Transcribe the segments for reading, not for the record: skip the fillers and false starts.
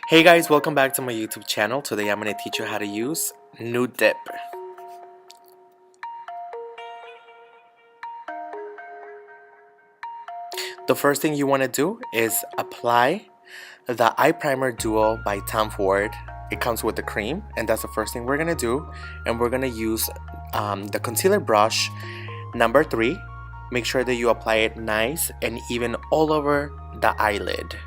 Hey guys, welcome back to my YouTube channel. Today I'm going to teach you how to use Nude Dip. The first thing you want to do is apply the Eye Primer Duo by Tom Ford. It comes with the cream, and that's the first thing we're going to do. And we're going to use the concealer brush number 3. Make sure that you apply it nice and even all over the eyelid.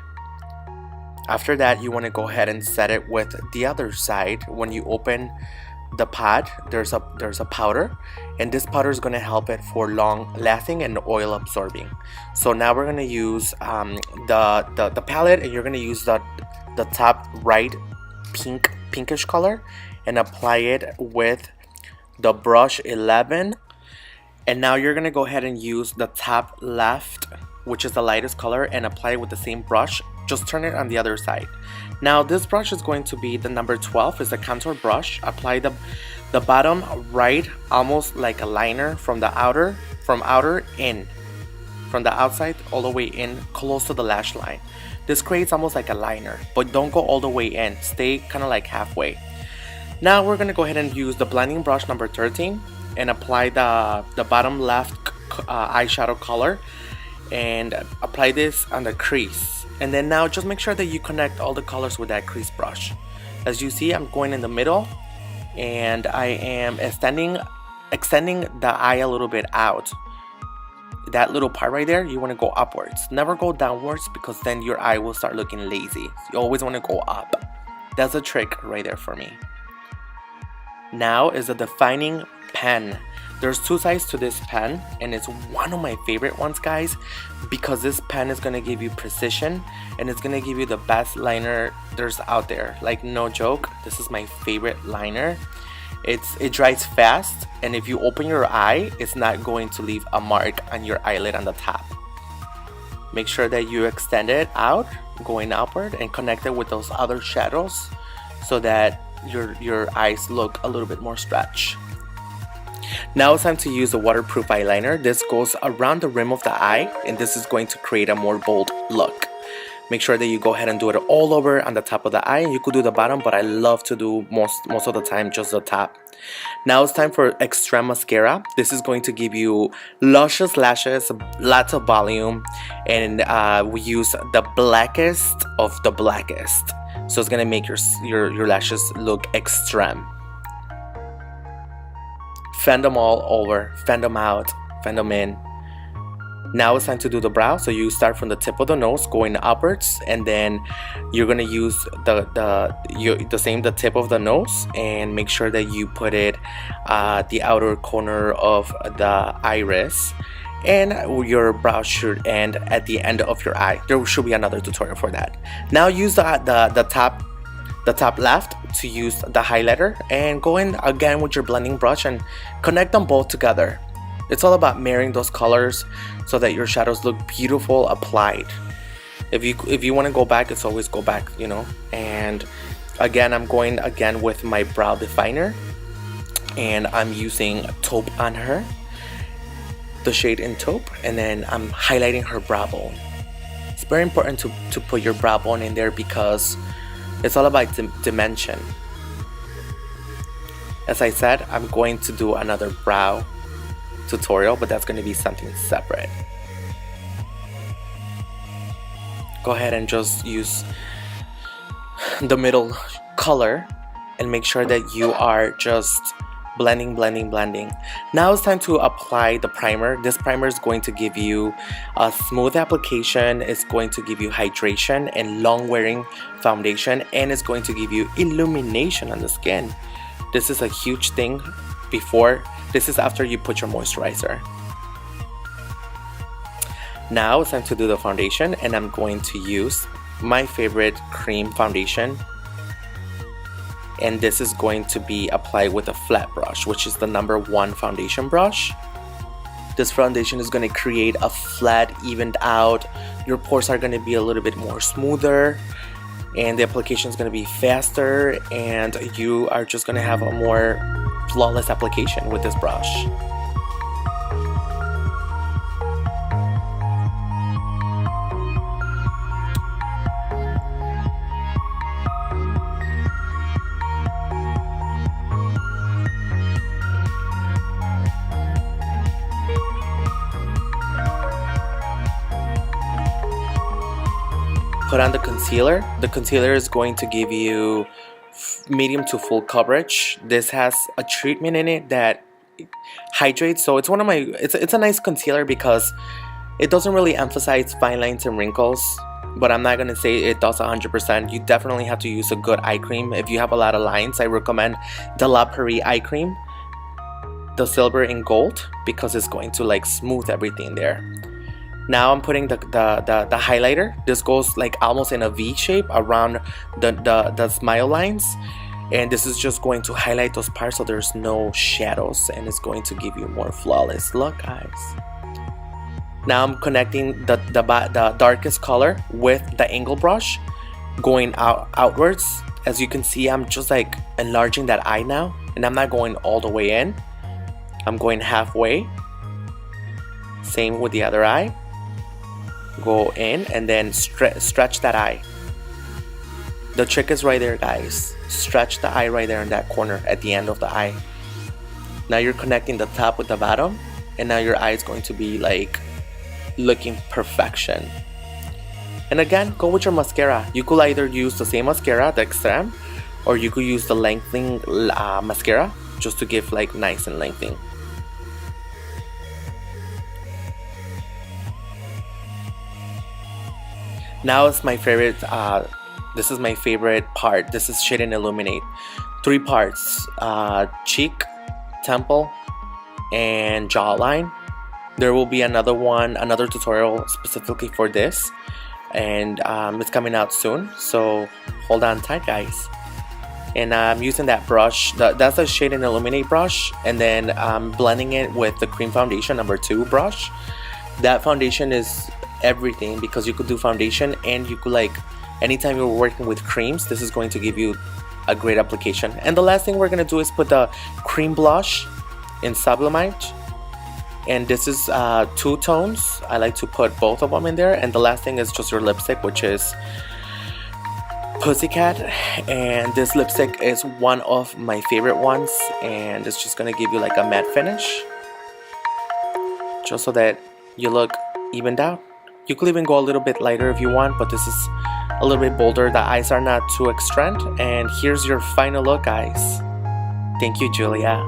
After that, you want to go ahead and set it with the other side. When you open the pot, there's a powder, and this powder is going to help it for long lasting and oil absorbing. So now we're going to use the palette, and you're going to use the top right pinkish color and apply it with the brush 11. And now you're going to go ahead and use the top left, which is the lightest color, and apply it with the same brush. Just turn it on the other side. Now this brush is going to be the number 12. It's a contour brush. Apply the bottom right, almost like a liner from the outer in, from the outside all the way in, close to the lash line. This creates almost like a liner, but don't go all the way in. Stay kind of like halfway. Now we're gonna go ahead and use the blending brush number 13 and apply the bottom left eyeshadow color and apply this on the crease. And then now just make sure that you connect all the colors with that crease brush. As you see, I'm going in the middle and I am extending the eye a little bit out. That little part right there, you want to go upwards. Never go downwards, because then your eye will start looking lazy. You always want to go up. That's a trick right there for me. Now is the defining pen. There's two sides to this pen, and it's one of my favorite ones, guys, because this pen is gonna give you precision and it's gonna give you the best liner there's out there. Like, no joke, this is my favorite liner. It dries fast, and if you open your eye, it's not going to leave a mark on your eyelid on the top. Make sure that you extend it out, going upward, and connect it with those other shadows so that your eyes look a little bit more stretched. Now it's time to use the waterproof eyeliner. This goes around the rim of the eye, and this is going to create a more bold look. Make sure that you go ahead and do it all over on the top of the eye. You could do the bottom, but I love to do most of the time just the top. Now it's time for Extreme Mascara. This is going to give you luscious lashes, lots of volume, and we use the blackest of the blackest. So it's gonna make your lashes look extreme. Fan them all over, fan them out, fan them in. Now it's time to do the brow. So you start from the tip of the nose going upwards, and then you're gonna use the tip of the nose, and make sure that you put it the outer corner of the iris, and your brow should end at the end of your eye. There should be another tutorial for that. Now use the top left to use the highlighter, and go in again with your blending brush and connect them both together. It's all about marrying those colors so that your shadows look beautiful applied. If you want to go back, it's always go back, you know. And again, I'm going again with my brow definer, and I'm using taupe on her, the shade in taupe, and then I'm highlighting her brow bone. It's very important to put your brow bone in there, because it's all about dimension. As I said, I'm going to do another brow tutorial, but that's going to be something separate. Go ahead and just use the middle color and make sure that you are just blending. Now it's time to apply the primer. This primer is going to give you a smooth application. It's going to give you hydration and long wearing foundation, and it's going to give you illumination on the skin. This is a huge thing. This is after you put your moisturizer. Now it's time to do the foundation, and I'm going to use my favorite cream foundation, and this is going to be applied with a flat brush, which is the number 1 foundation brush. This foundation is going to create a flat, evened out. Your pores are going to be a little bit more smoother, and the application is going to be faster, and you are just going to have a more flawless application with this brush. put on the concealer. The concealer is going to give you medium to full coverage. This has a treatment in it that hydrates, so it's one of my it's a nice concealer because it doesn't really emphasize fine lines and wrinkles, but I'm not gonna say it does 100%. You definitely have to use a good eye cream. If you have a lot of lines, I recommend the La Prairie eye cream, the silver and gold, because it's going to like smooth everything there. Now I'm putting the highlighter. This goes like almost in a V shape around the smile lines, and this is just going to highlight those parts so there's no shadows, and it's going to give you more flawless look, guys. Now I'm connecting the darkest color with the angle brush, going outwards. As you can see, I'm just like enlarging that eye now, and I'm not going all the way in. I'm going halfway. Same with the other eye. Go in and then stretch that eye. The trick is right there, guys. Stretch the eye right there in that corner at the end of the eye. Now you're connecting the top with the bottom, and now your eye is going to be like looking perfection. And again, go with your mascara. You could either use the same mascara, the Extreme, or you could use the lengthening mascara just to give like nice and lengthening. Now it's my favorite, this is my favorite part. This is Shade and Illuminate. 3 parts, cheek, temple, and jawline. There will be another tutorial specifically for this, and it's coming out soon, so hold on tight, guys. And I'm using that brush, that's a Shade and Illuminate brush, and then I'm blending it with the cream foundation number 2 brush. That foundation is everything, because you could do foundation, and you could like anytime you're working with creams, this is going to give you a great application. And the last thing we're gonna do is put the cream blush in Sublimate, and this is 2 tones. I like to put both of them in there. And the last thing is just your lipstick, which is Pussycat, and this lipstick is one of my favorite ones, and it's just gonna give you like a matte finish, just so that you look evened out. You could even go a little bit lighter if you want, but this is a little bit bolder. The eyes are not too extreme, and here's your final look, guys. Thank you, Julia.